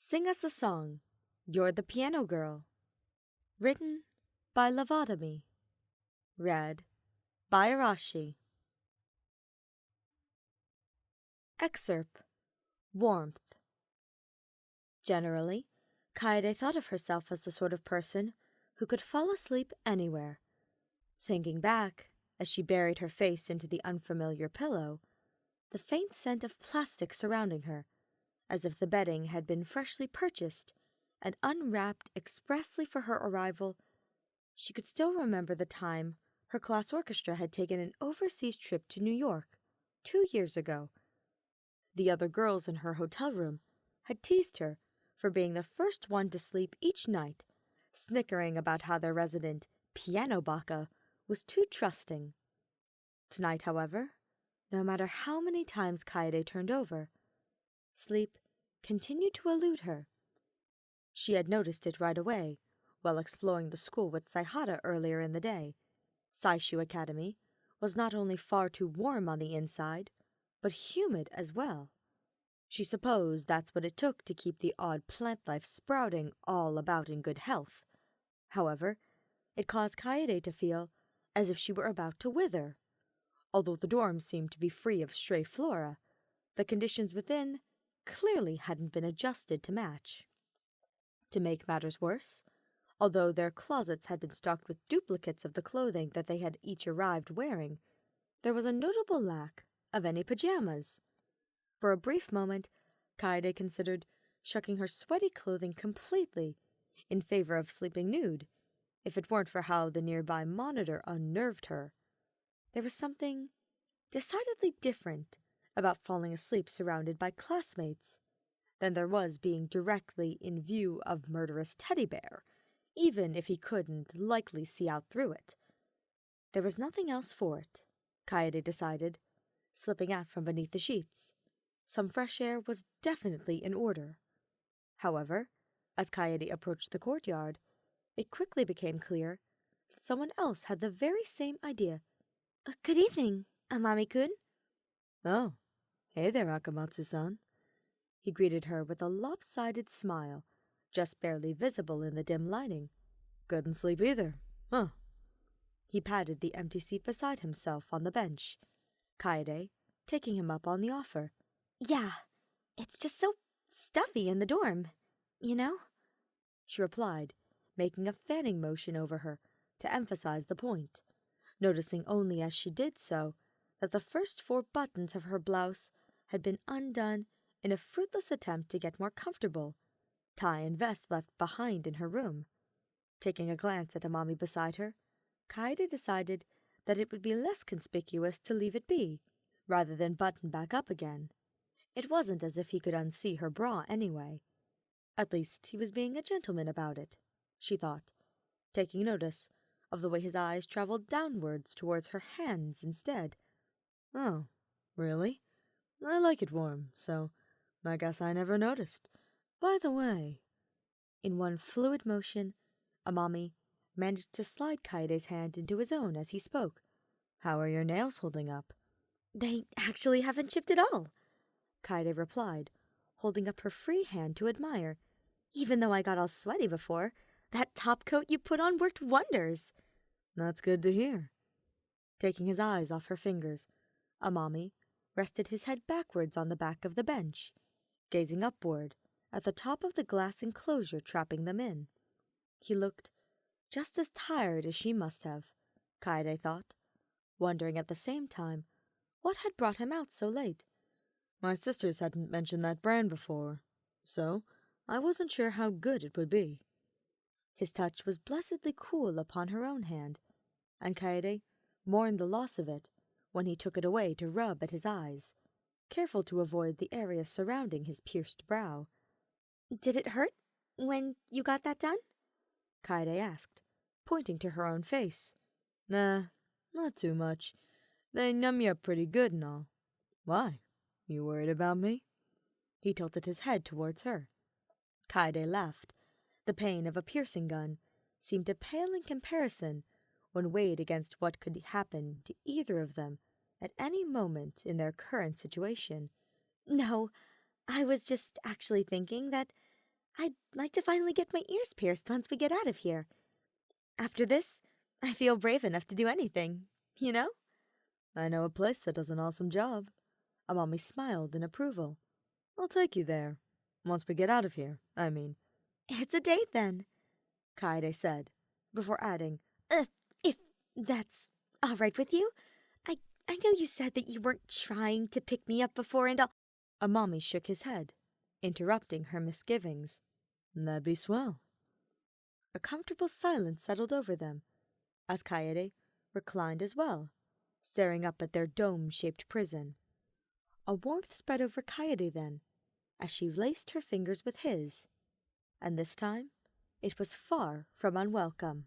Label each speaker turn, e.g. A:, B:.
A: Sing Us a Song, You're the Piano Girl. Written by Lobotomy. Read by Arashi. Excerpt. Warmth. Generally, Kaede thought of herself as the sort of person who could fall asleep anywhere. Thinking back, as she buried her face into the unfamiliar pillow, the faint scent of plastic surrounding her, as if the bedding had been freshly purchased and unwrapped expressly for her arrival, she could still remember the time her class orchestra had taken an overseas trip to New York 2 years ago. The other girls in her hotel room had teased her for being the first one to sleep each night, snickering about how their resident piano baka was too trusting. Tonight, however, no matter how many times Kaede turned over, sleep continued to elude her. She had noticed it right away while exploring the school with Saihara earlier in the day. Saishu Academy was not only far too warm on the inside, but humid as well. She supposed that's what it took to keep the odd plant life sprouting all about in good health. However, it caused Kaede to feel as if she were about to wither. Although the dorm seemed to be free of stray flora, the conditions within clearly hadn't been adjusted to match. To make matters worse, although their closets had been stocked with duplicates of the clothing that they had each arrived wearing, there was a notable lack of any pajamas. For a brief moment, Kaede considered shucking her sweaty clothing completely in favor of sleeping nude, if it weren't for how the nearby monitor unnerved her. There was something decidedly different about falling asleep surrounded by classmates than there was being directly in view of murderous teddy bear, even if he couldn't likely see out through it. There was nothing else for it, Kaede decided, slipping out from beneath the sheets. Some fresh air was definitely in order. However, as Kaede approached the courtyard, it quickly became clear that someone else had the very same idea. Good evening, Amami-kun.
B: Oh, hey there, Akamatsu-san.
A: He greeted her with a lopsided smile, just barely visible in the dim lighting.
B: Couldn't sleep either, huh?
A: He patted the empty seat beside himself on the bench, Kaede taking him up on the offer. Yeah, it's just so stuffy in the dorm, you know? She replied, making a fanning motion over her to emphasize the point, noticing only as she did so that the first 4 buttons of her blouse had been undone in a fruitless attempt to get more comfortable, tie and vest left behind in her room. Taking a glance at Amami beside her, Kaede decided that it would be less conspicuous to leave it be, rather than button back up again. It wasn't as if he could unsee her bra anyway. At least he was being a gentleman about it, she thought, taking notice of the way his eyes traveled downwards towards her hands instead.
B: Oh, really? I like it warm, so I guess I never noticed. By the way...
A: In one fluid motion, Amami managed to slide Kaede's hand into his own as he spoke.
B: How are your nails holding up?
A: They actually haven't chipped at all, Kaede replied, holding up her free hand to admire. Even though I got all sweaty before, that top coat you put on worked wonders.
B: That's good to hear.
A: Taking his eyes off her fingers, Amami rested his head backwards on the back of the bench, gazing upward at the top of the glass enclosure trapping them in. He looked just as tired as she must have, Kaede thought, wondering at the same time what had brought him out so late.
B: My sisters hadn't mentioned that brand before, so I wasn't sure how good it would be.
A: His touch was blessedly cool upon her own hand, and Kaede mourned the loss of it when he took it away to rub at his eyes, careful to avoid the area surrounding his pierced brow. Did it hurt when you got that done? Kaede asked, pointing to her own face.
B: Nah, not too much. They numb you up pretty good and all. Why? You worried about me?
A: He tilted his head towards her. Kaede laughed. The pain of a piercing gun seemed to pale in comparison when weighed against what could happen to either of them at any moment in their current situation. No, I was just actually thinking that I'd like to finally get my ears pierced once we get out of here. After this, I feel brave enough to do anything, you know?
B: I know a place that does an awesome job. Amami smiled in approval. I'll take you there. Once we get out of here, I mean.
A: It's a date then, Kaede said, before adding, if that's all right with you. I know you said that you weren't trying to pick me up before and all.
B: Amami shook his head, interrupting her misgivings. That'd be swell. A comfortable silence settled over them, as Kaede reclined as well, staring up at their dome-shaped prison. A warmth spread over Kaede then, as she laced her fingers with his, and this time it was far from unwelcome.